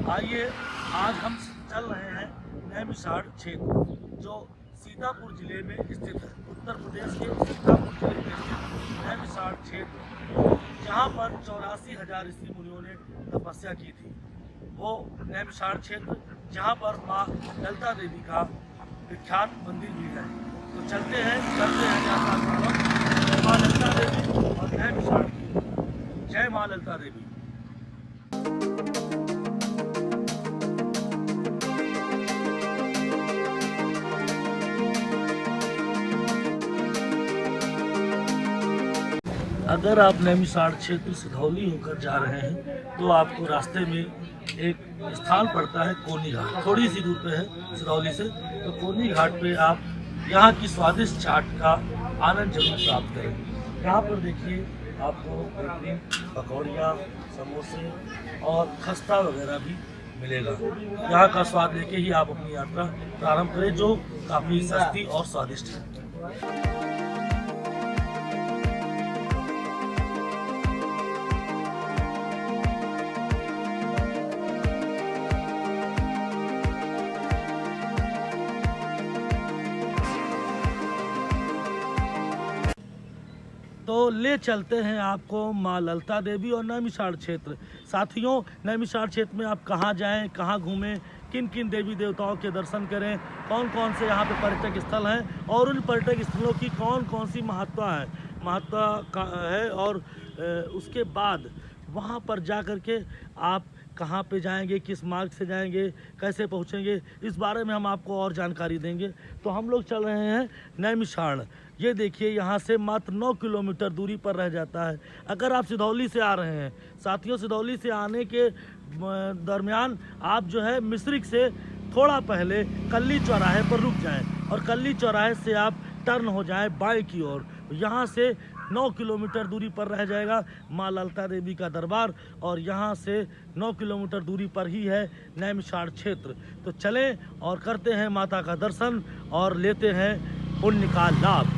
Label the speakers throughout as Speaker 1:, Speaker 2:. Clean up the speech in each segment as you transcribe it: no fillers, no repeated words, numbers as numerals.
Speaker 1: आइए आज हम चल रहे हैं नैमिषारण्य क्षेत्र जो सीतापुर जिले में स्थित है। उत्तर प्रदेश के सीतापुर जिले में स्थित नैमिषारण्य क्षेत्र जहाँ पर 84,000 ऋषि मुनियों ने तपस्या की थी। वो नैमिषारण्य क्षेत्र जहाँ पर माँ ललिता देवी का विख्यात मंदिर भी है। तो चलते हैं माँ ललिता देवी और नैमिषारण्य। जय माँ ललिता देवी। अगर आप नैमिषारण्य क्षेत्र सिधौली होकर जा रहे हैं तो आपको रास्ते में एक स्थान पड़ता है कोनी घाट, थोड़ी सी दूर पे है सिधौली से। तो कोनी घाट पे आप यहाँ की स्वादिष्ट चाट का आनंद जरूर प्राप्त करें। यहाँ पर देखिए आपको बेहतरीन पकौड़ियाँ, समोसे और खस्ता वगैरह भी मिलेगा। यहाँ का स्वाद लेके ही आप अपनी यात्रा प्रारंभ करें जो काफ़ी सस्ती और स्वादिष्ट है। तो ले चलते हैं आपको माँ ललिता देवी और नैमिषारण्य क्षेत्र। साथियों, नैमिषारण्य क्षेत्र में आप कहाँ जाएं, कहाँ घूमें, किन किन देवी देवताओं के दर्शन करें, कौन कौन से यहाँ पे पर्यटक स्थल हैं और उन पर्यटक स्थलों की कौन कौन सी महत्ता है और उसके बाद वहाँ पर जा कर के आप कहाँ पे जाएंगे, किस मार्ग से जाएंगे, कैसे पहुँचेंगे, इस बारे में हम आपको और जानकारी देंगे। तो हम लोग चल रहे हैं नैमिषारण्य। ये देखिए यहाँ से मात्र 9 किलोमीटर दूरी पर रह जाता है। अगर आप सिधौली से आ रहे हैं साथियों, सिधौली से आने के दरमियान आप जो है मिश्रिक से थोड़ा पहले कल्ली चौराहे पर रुक जाएं और कल्ली चौराहे से आप टर्न हो जाएं बाएं की ओर। यहाँ से 9 किलोमीटर दूरी पर रह जाएगा माँ ललिता देवी का दरबार और यहाँ से 9 किलोमीटर दूरी पर ही है नैमिषारण्य क्षेत्र। तो चलें और करते हैं माता का दर्शन और लेते हैं पुण्य का लाभ।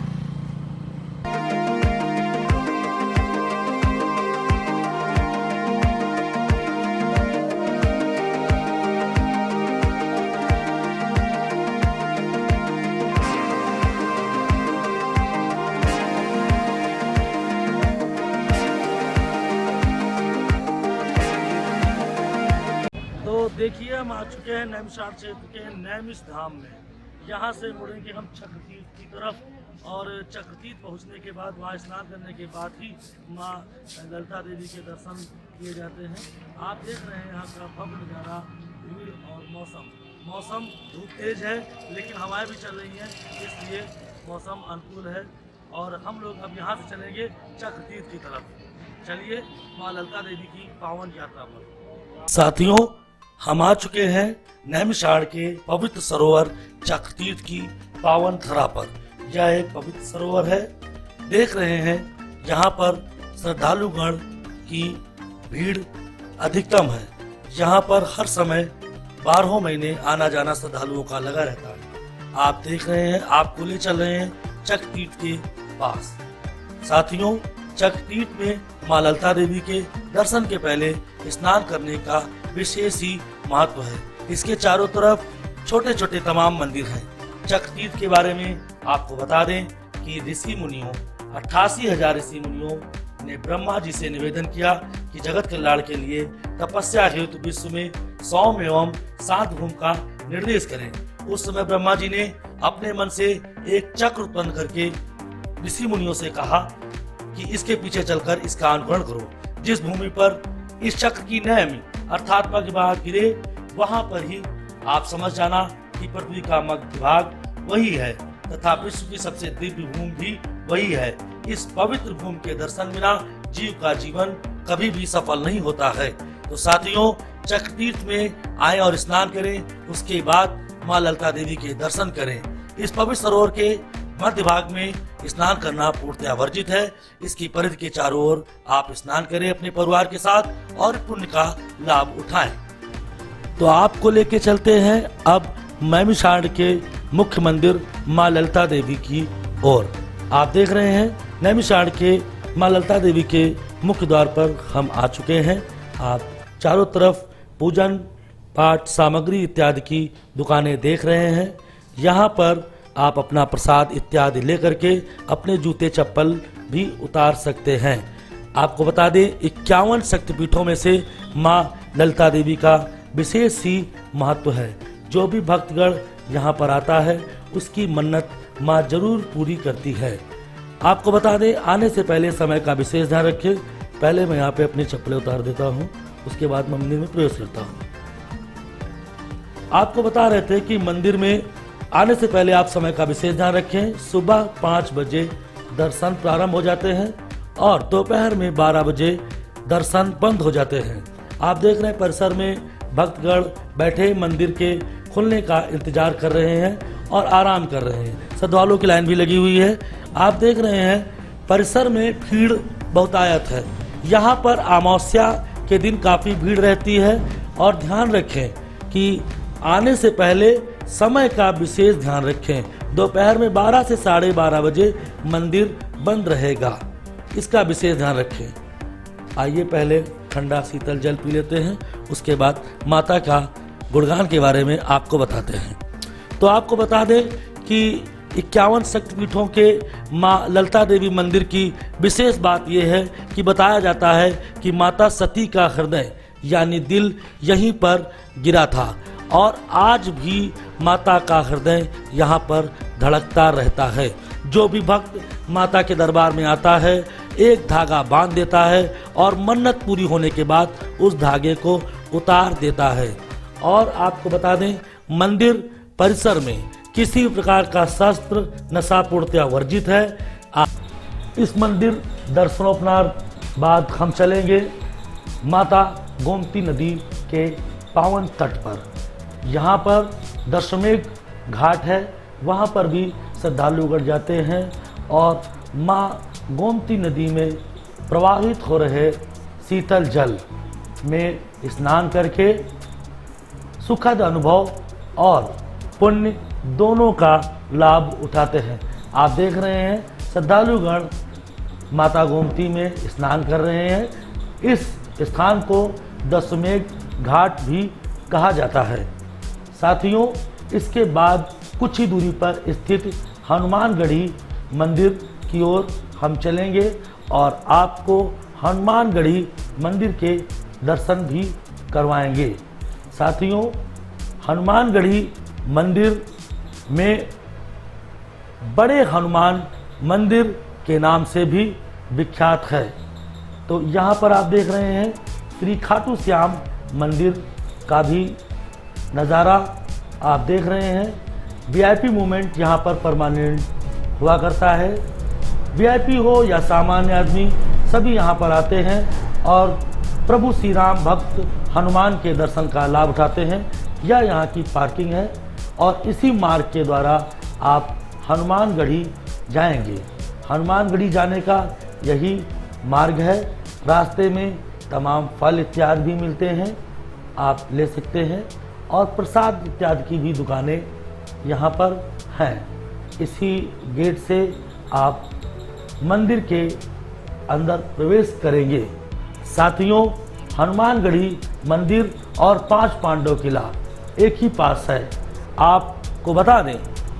Speaker 1: तो देखिए हम आ चुके हैं नैमिषारण्य क्षेत्र के नैमिष धाम में। यहाँ से मुड़ेंगे हम चक्रतीर्थ की तरफ और चक्रतीर्थ पहुँचने के बाद वहाँ स्नान करने के बाद ही माँ ललिता देवी के दर्शन किए जाते हैं। आप देख रहे हैं यहाँ का भव्य नज़ारा, भीड़ और मौसम धूप तेज है लेकिन हवाएं भी चल रही हैं, इसलिए मौसम अनुकूल है और हम लोग अब यहाँ से चलेंगे चक्रतीर्थ की तरफ। चलिए माँ ललिता देवी की पावन यात्रा पर। साथियों, हम आ चुके हैं नैमिषारण्य के पवित्र सरोवर चक्रतीर्थ की पावन धरा पर। यह एक पवित्र सरोवर है। देख रहे हैं यहाँ पर श्रद्धालुगण की भीड़ अधिकतम है। यहाँ पर हर समय 12 महीने आना जाना श्रद्धालुओं का लगा रहता है। आप देख रहे हैं, आपको ले चल रहे हैं चक्रतीर्थ के पास। साथियों, चक्रतीर्थ में माँ ललिता देवी के दर्शन के पहले स्नान करने का विशेष ही महत्व है। इसके चारों तरफ छोटे छोटे तमाम मंदिर हैं। चक्रतीर्थ के बारे में आपको बता दें कि ऋषि मुनियों 88,000 ऋषि मुनियों ने ब्रह्मा जी से निवेदन किया कि जगत कल्याण के लिए तपस्या हेतु विश्व में सौम्य एवं शांत भूमि का निर्देश करें। उस समय ब्रह्मा जी ने अपने मन से एक चक्र उत्पन्न करके ऋषि मुनियों से कहा कि इसके पीछे चलकर इसका अनुकरण करो। जिस भूमि पर इस चक्र की नैमी अर्थात मध्य भाग गिरे, वहां पर ही आप समझ जाना कि पृथ्वी का मध्य भाग वही है तथा विश्व की सबसे दिव्य भूमि भी वही है। इस पवित्र भूमि के दर्शन बिना जीव का जीवन कभी भी सफल नहीं होता है। तो साथियों, चक्रतीर्थ में आए और स्नान करें, उसके बाद माँ ललिता देवी के दर्शन करें। इस पवित्र सरोवर के मध्य भाग में स्नान करना पूर्णतः वर्जित है। इसकी परिधि के चारों ओर आप स्नान करें अपने परिवार के साथ और पुण्य का लाभ उठाएं। तो आपको लेके चलते हैं अब नैमिषारण्य के मुख्य मंदिर माँ ललिता देवी की ओर। आप देख रहे हैं नैमिषारण्य के माँ ललिता देवी के मुख्य द्वार पर हम आ चुके हैं। आप चारों तरफ पूजन पाठ सामग्री इत्यादि की दुकानें देख रहे हैं। यहाँ पर आप अपना प्रसाद इत्यादि लेकर के अपने जूते चप्पल भी उतार सकते हैं। आपको बता दें 51 शक्तिपीठों में से माँ ललिता देवी का विशेष ही महत्व है। जो भी भक्तगण यहाँ पर आता है उसकी मन्नत माँ जरूर पूरी करती है। आपको बता दें आने से पहले समय का विशेष ध्यान रखें। पहले मैं यहाँ पे अपनी चप्पलें उतार देता हूँ, उसके बाद मैं मंदिर में प्रवेश करता हूँ। आपको बता रहे थे कि मंदिर में आने से पहले आप समय का विशेष ध्यान रखें। सुबह 5 बजे दर्शन प्रारंभ हो जाते हैं और दोपहर में 12 बजे दर्शन बंद हो जाते हैं। आप देख रहे हैं परिसर में भक्तगण बैठे मंदिर के खुलने का इंतजार कर रहे हैं और आराम कर रहे हैं। श्रद्धालुओं की लाइन भी लगी हुई है। आप देख रहे हैं परिसर में भीड़ बहुतायत है। यहाँ पर अमावस्या के दिन काफ़ी भीड़ रहती है और ध्यान रखें कि आने से पहले समय का विशेष ध्यान रखें। दोपहर में 12 से 12:30 बजे मंदिर बंद रहेगा, इसका विशेष ध्यान रखें। आइए पहले ठंडा शीतल जल पी लेते हैं, उसके बाद माता का गुणगान के बारे में आपको बताते हैं। तो आपको बता दें कि 51 शक्तिपीठों के माँ ललिता देवी मंदिर की विशेष बात यह है कि बताया जाता है कि माता सती का हृदय यानी दिल यहीं पर गिरा था और आज भी माता का हृदय यहाँ पर धड़कता रहता है। जो भी भक्त माता के दरबार में आता है एक धागा बांध देता है और मन्नत पूरी होने के बाद उस धागे को उतार देता है। और आपको बता दें मंदिर परिसर में किसी प्रकार का शस्त्र नशा पूर्णतया वर्जित है। इस मंदिर दर्शनोपरांत बाद हम चलेंगे माता गोमती नदी के पावन तट पर। यहाँ पर दशमेघ घाट है, वहाँ पर भी श्रद्धालुगण जाते हैं और माँ गोमती नदी में प्रवाहित हो रहे शीतल जल में स्नान करके सुखद अनुभव और पुण्य दोनों का लाभ उठाते हैं। आप देख रहे हैं श्रद्धालुगण माता गोमती में स्नान कर रहे हैं। इस स्थान को दशमेघ घाट भी कहा जाता है। साथियों इसके बाद कुछ ही दूरी पर स्थित हनुमानगढ़ी मंदिर की ओर हम चलेंगे और आपको हनुमानगढ़ी मंदिर के दर्शन भी करवाएंगे। साथियों हनुमानगढ़ी मंदिर में बड़े हनुमान मंदिर के नाम से भी विख्यात है। तो यहाँ पर आप देख रहे हैं श्री खाटू श्याम मंदिर का भी नज़ारा आप देख रहे हैं। वीआईपी मूवमेंट यहाँ पर परमानेंट हुआ करता है। वीआईपी हो या सामान्य आदमी सभी यहाँ पर आते हैं और प्रभु श्री राम भक्त हनुमान के दर्शन का लाभ उठाते हैं। यह यहाँ की पार्किंग है और इसी मार्ग के द्वारा आप हनुमानगढ़ी जाएंगे। हनुमानगढ़ी जाने का यही मार्ग है। रास्ते में तमाम फल इत्यादि भी मिलते हैं, आप ले सकते हैं और प्रसाद इत्यादि की भी दुकानें यहाँ पर हैं। इसी गेट से आप मंदिर के अंदर प्रवेश करेंगे। साथियों हनुमानगढ़ी मंदिर और 5 पांडव किला एक ही पास है। आपको बता दें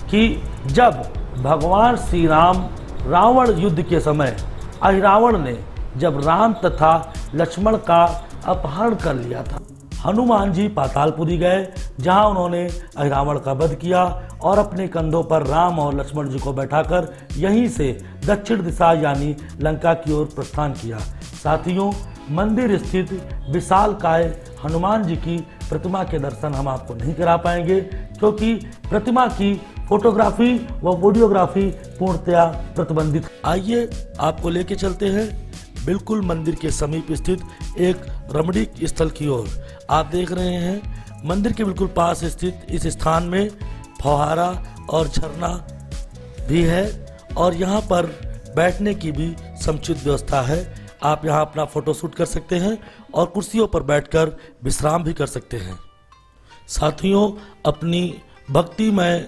Speaker 1: कि जब भगवान श्री राम रावण युद्ध के समय अहिरावण ने जब राम तथा लक्ष्मण का अपहरण कर लिया था, हनुमान जी पातालपुरी गए जहां उन्होंने अहिरावण का वध किया और अपने कंधों पर राम और लक्ष्मण जी को बैठाकर यहीं से दक्षिण दिशा यानी लंका की ओर प्रस्थान किया। साथियों मंदिर स्थित विशालकाय हनुमान जी की प्रतिमा के दर्शन हम आपको नहीं करा पाएंगे क्योंकि प्रतिमा की फोटोग्राफी व वीडियोग्राफी पूर्णतया प्रतिबंधित। आइए आपको लेके चलते हैं बिल्कुल मंदिर के समीप स्थित एक रमणीक स्थल की ओर। आप देख रहे हैं मंदिर के बिल्कुल पास स्थित इस स्थान में फव्वारा और झरना भी है और यहाँ पर बैठने की भी समुचित व्यवस्था है। आप यहाँ अपना फोटो शूट कर सकते हैं और कुर्सियों पर बैठकर विश्राम भी कर सकते हैं। साथियों अपनी भक्तिमय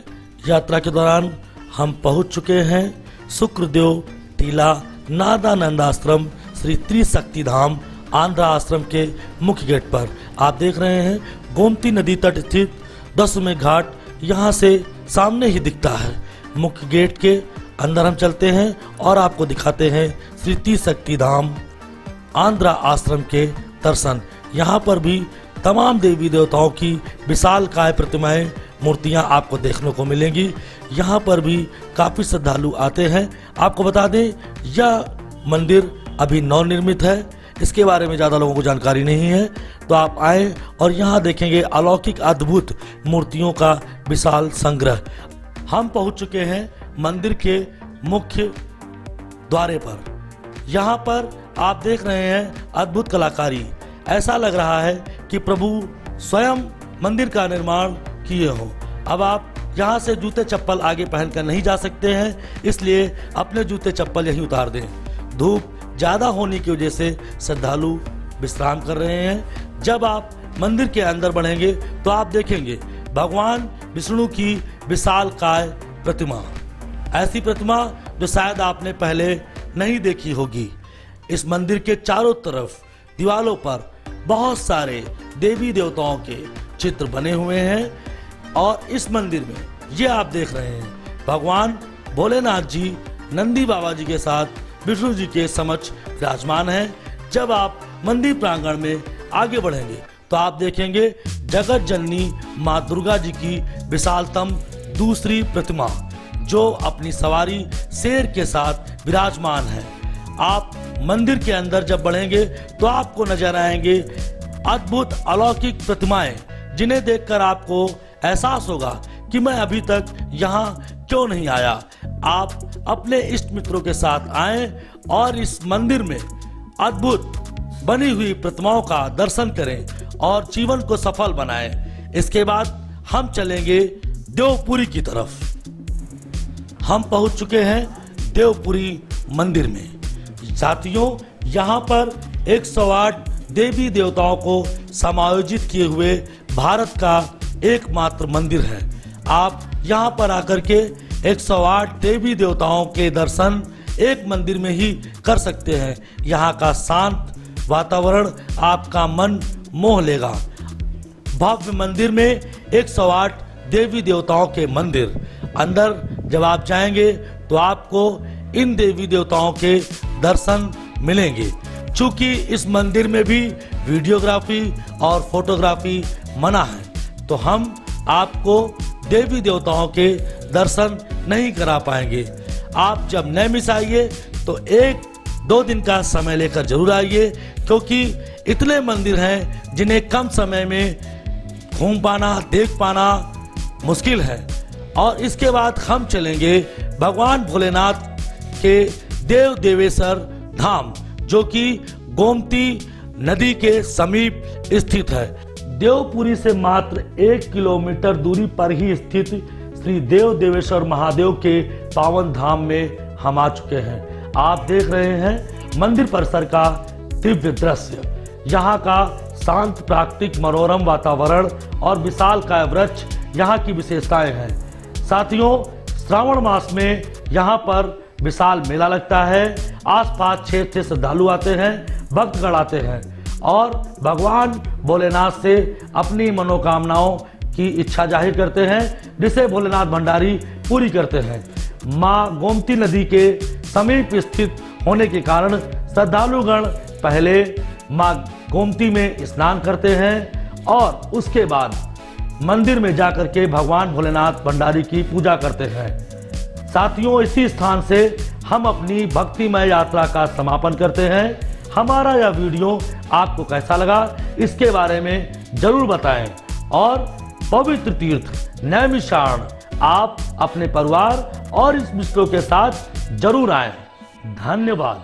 Speaker 1: यात्रा के दौरान हम पहुँच चुके हैं शुक्रदेव टीला नादानंद आश्रम श्री त्रिशक्ति धाम आंध्रा आश्रम के मुख्य गेट पर। आप देख रहे हैं गोमती नदी तट स्थित दशमें घाट यहाँ से सामने ही दिखता है। मुख्य गेट के अंदर हम चलते हैं और आपको दिखाते हैं श्री त्रिशक्ति धाम आंध्रा आश्रम के दर्शन। यहाँ पर भी तमाम देवी देवताओं की विशालकाय प्रतिमाएं मूर्तियां आपको देखने को मिलेंगी। यहाँ पर भी काफी श्रद्धालु आते हैं। आपको बता दें यह मंदिर अभी नवनिर्मित है, इसके बारे में ज़्यादा लोगों को जानकारी नहीं है, तो आप आएँ और यहाँ देखेंगे अलौकिक अद्भुत मूर्तियों का विशाल संग्रह। हम पहुँच चुके हैं मंदिर के मुख्य द्वारे पर। यहाँ पर आप देख रहे हैं अद्भुत कलाकारी। ऐसा लग रहा है कि प्रभु स्वयं मंदिर का निर्माण किए हों। अब आप यहाँ से जूते चप्पल आगे पहनकर नहीं जा सकते हैं, इसलिए अपने जूते चप्पल यहीं उतार दें। धूप ज़्यादा होने की वजह से श्रद्धालु विश्राम कर रहे हैं। जब आप मंदिर के अंदर बढ़ेंगे तो आप देखेंगे भगवान विष्णु की विशालकाय प्रतिमा, ऐसी प्रतिमा जो शायद आपने पहले नहीं देखी होगी। इस मंदिर के चारों तरफ दीवारों पर बहुत सारे देवी देवताओं के चित्र बने हुए हैं और इस मंदिर में ये आप देख रहे हैं भगवान भोलेनाथ जी नंदी बाबा जी के साथ विष्णु जी के समक्ष विराजमान हैं। जब आप मंदिर प्रांगण में आगे बढ़ेंगे तो आप देखेंगे जगत जननी माँ दुर्गा जी की विशालतम दूसरी प्रतिमा जो अपनी सवारी शेर के साथ विराजमान है। आप मंदिर के अंदर जब बढ़ेंगे तो आपको नजर आएंगे अद्भुत अलौकिक प्रतिमाएं, जिन्हें देखकर आपको एहसास होगा कि मैं अभी तक यहाँ क्यों नहीं आया। आप अपने इष्ट मित्रों के साथ आएं और इस मंदिर में अद्भुत बनी हुई प्रतिमाओं का दर्शन करें और जीवन को सफल बनाएं। इसके बाद हम चलेंगे देवपुरी की तरफ। हम पहुंच चुके हैं देवपुरी मंदिर में। साथियों, यहाँ पर 108 देवी देवताओं को समायोजित किए हुए भारत का एकमात्र मंदिर है। आप यहाँ पर आकर के 108 देवी देवताओं के दर्शन एक मंदिर में ही कर सकते हैं। यहाँ का शांत वातावरण आपका मन मोह लेगा। भव्य मंदिर में 108 देवी देवताओं के मंदिर, अंदर जब आप जाएंगे तो आपको इन देवी देवताओं के दर्शन मिलेंगे। चूंकि इस मंदिर में भी वीडियोग्राफी और फोटोग्राफी मना है, तो हम आपको देवी देवताओं के दर्शन नहीं करा पाएंगे। आप जब नैमिष आइए तो 1-2 दिन का समय लेकर जरूर आइए, क्योंकि इतने मंदिर हैं जिन्हें कम समय में घूम पाना, देख पाना मुश्किल है। और इसके बाद हम चलेंगे भगवान भोलेनाथ के देव देवेश्वर धाम, जो कि गोमती नदी के समीप स्थित है। देवपुरी से मात्र 1 किलोमीटर दूरी पर ही स्थित श्री देव देवेश्वर महादेव के पावन धाम में हम आ चुके हैं। आप देख रहे हैं मंदिर परिसर का दिव्य दृश्य। यहाँ का शांत प्राकृतिक मनोरम वातावरण और विशालकाय वृक्ष यहाँ की विशेषताएं हैं। साथियों, श्रावण मास में यहाँ पर विशाल मेला लगता है। आसपास क्षेत्र से श्रद्धालु आते हैं, भक्तगण आते हैं और भगवान भोलेनाथ से अपनी मनोकामनाओं की इच्छा जाहिर करते हैं, जिसे भोलेनाथ भंडारी पूरी करते हैं। माँ गोमती नदी के समीप स्थित होने के कारण श्रद्धालुगण पहले माँ गोमती में स्नान करते हैं और उसके बाद मंदिर में जाकर के भगवान भोलेनाथ भंडारी की पूजा करते हैं। साथियों, इसी स्थान से हम अपनी भक्तिमय यात्रा का समापन करते हैं। हमारा यह वीडियो आपको कैसा लगा, इसके बारे में जरूर बताएं और पवित्र तीर्थ नैमिषारण्य आप अपने परिवार और इस मित्रों के साथ जरूर आएं। धन्यवाद।